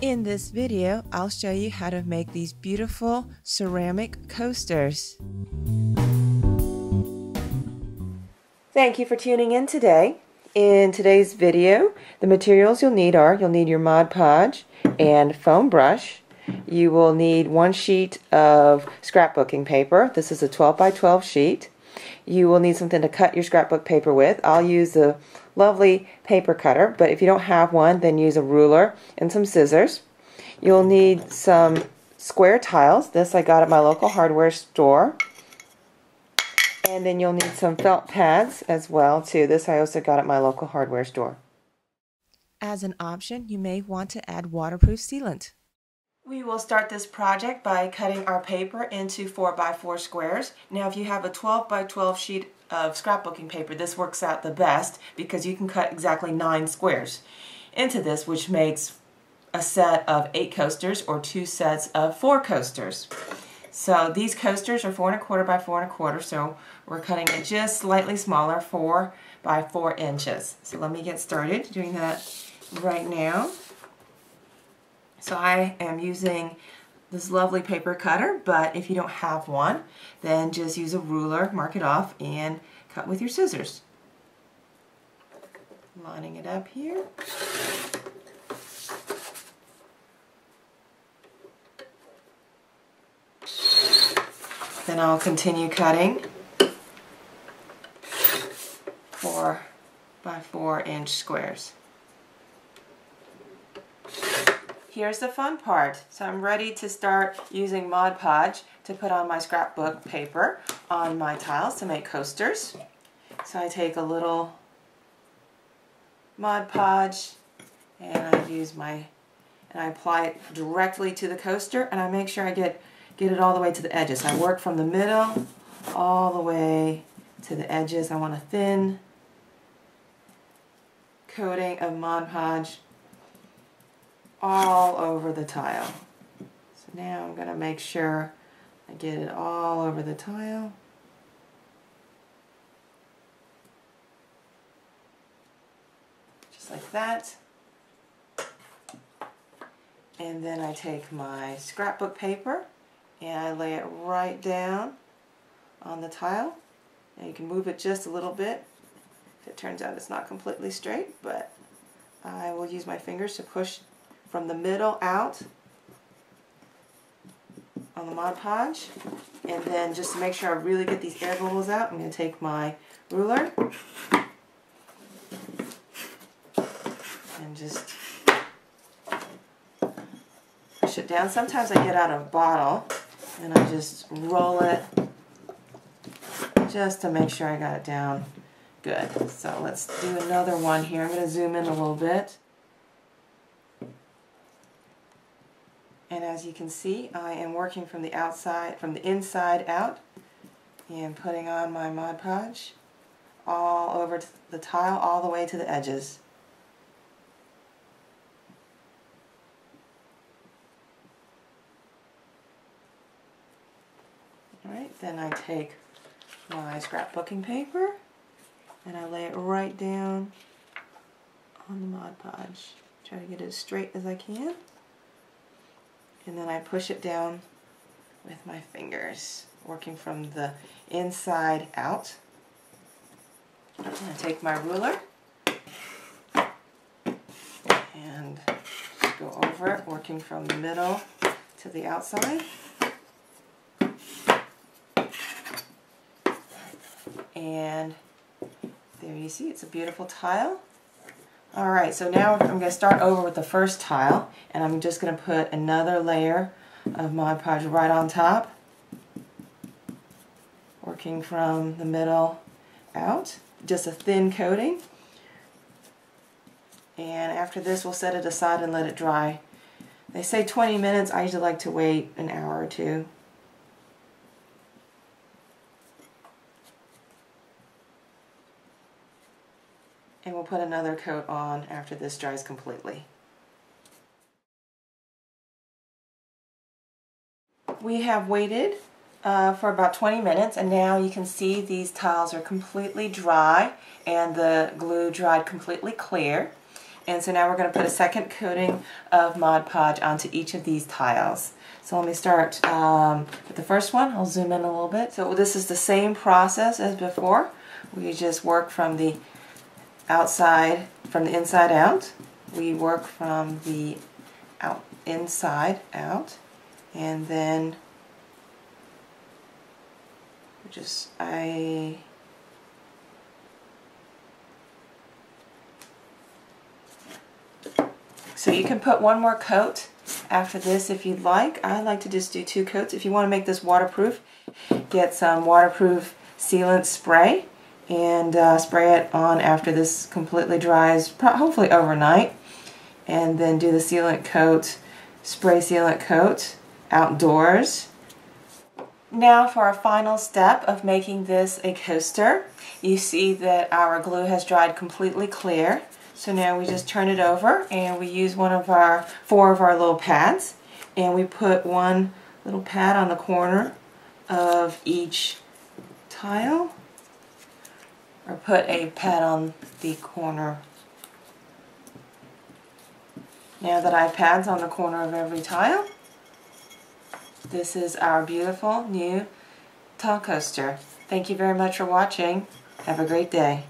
In this video, I'll show you how to make these beautiful ceramic coasters. Thank you for tuning in today. In today's video, the materials you'll need are, you'll need your Mod Podge and foam brush. You will need 1 sheet of scrapbooking paper. This is a 12 by 12 sheet. You will need something to cut your scrapbook paper with. I'll use a lovely paper cutter, but if you don't have one, then use a ruler and some scissors. You'll need some square tiles. This I got at my local hardware store. And then you'll need some felt pads as well too. This I also got at my local hardware store. As an option, you may want to add waterproof sealant. We will start this project by cutting our paper into 4 by 4 squares. Now if you have a 12 by 12 sheet of scrapbooking paper, this works out the best because you can cut exactly 9 squares into this, which makes a set of 8 coasters or 2 sets of 4 coasters. So these coasters are 4 1/4 by 4 1/4, so we're cutting it just slightly smaller, 4 by 4 inches. So let me get started doing that right now. So I am using this lovely paper cutter, but if you don't have one, then just use a ruler, mark it off, and cut with your scissors. Lining it up here. Then I'll continue cutting 4 by 4 inch squares. Here's the fun part. So I'm ready to start using Mod Podge to put on my scrapbook paper on my tiles to make coasters. So I take a little Mod Podge and I apply it directly to the coaster, and I make sure I get it all the way to the edges. I work from the middle all the way to the edges. I want a thin coating of Mod Podge all over the tile. So now I'm going to make sure I get it all over the tile. Just like that. And then I take my scrapbook paper and I lay it right down on the tile. Now you can move it just a little bit if it turns out it's not completely straight, but I will use my fingers to push from the middle out on the Mod Podge. And then just to make sure I really get these air bubbles out, I'm going to take my ruler and just push it down. Sometimes I get out a bottle and I just roll it just to make sure I got it down good. So let's do another one here. I'm going to zoom in a little bit. And as you can see, I am working from the inside out and putting on my Mod Podge all over the tile, all the way to the edges. Alright, then I take my scrapbooking paper and I lay it right down on the Mod Podge. Try to get it as straight as I can. And then I push it down with my fingers, working from the inside out. I'm going to take my ruler and go over it, working from the middle to the outside. And there you see, it's a beautiful tile. Alright, so now I'm going to start over with the first tile, and I'm just going to put another layer of Mod Podge right on top, working from the middle out, just a thin coating. And after this we'll set it aside and let it dry. They say 20 minutes, I usually like to wait an hour or two. And we'll put another coat on after this dries completely. We have waited for about 20 minutes, and now you can see these tiles are completely dry and the glue dried completely clear. And so now we're going to put a second coating of Mod Podge onto each of these tiles. So let me start with the first one. I'll zoom in a little bit. So this is the same process as before. We just work from the outside, from the inside out. We work from the inside out, and then so you can put one more coat after this if you'd like. I like to just do 2 coats. If you want to make this waterproof, get some waterproof sealant spray and spray it on after this completely dries, hopefully overnight, and then do the sealant coat, spray sealant coat outdoors. Now for our final step of making this a coaster. You see that our glue has dried completely clear. So now we just turn it over and we use 4 of our little pads, and we put one little pad on the corner of each tile, or put a pad on the corner. Now that I have pads on the corner of every tile, this is our beautiful new tile coaster. Thank you very much for watching. Have a great day.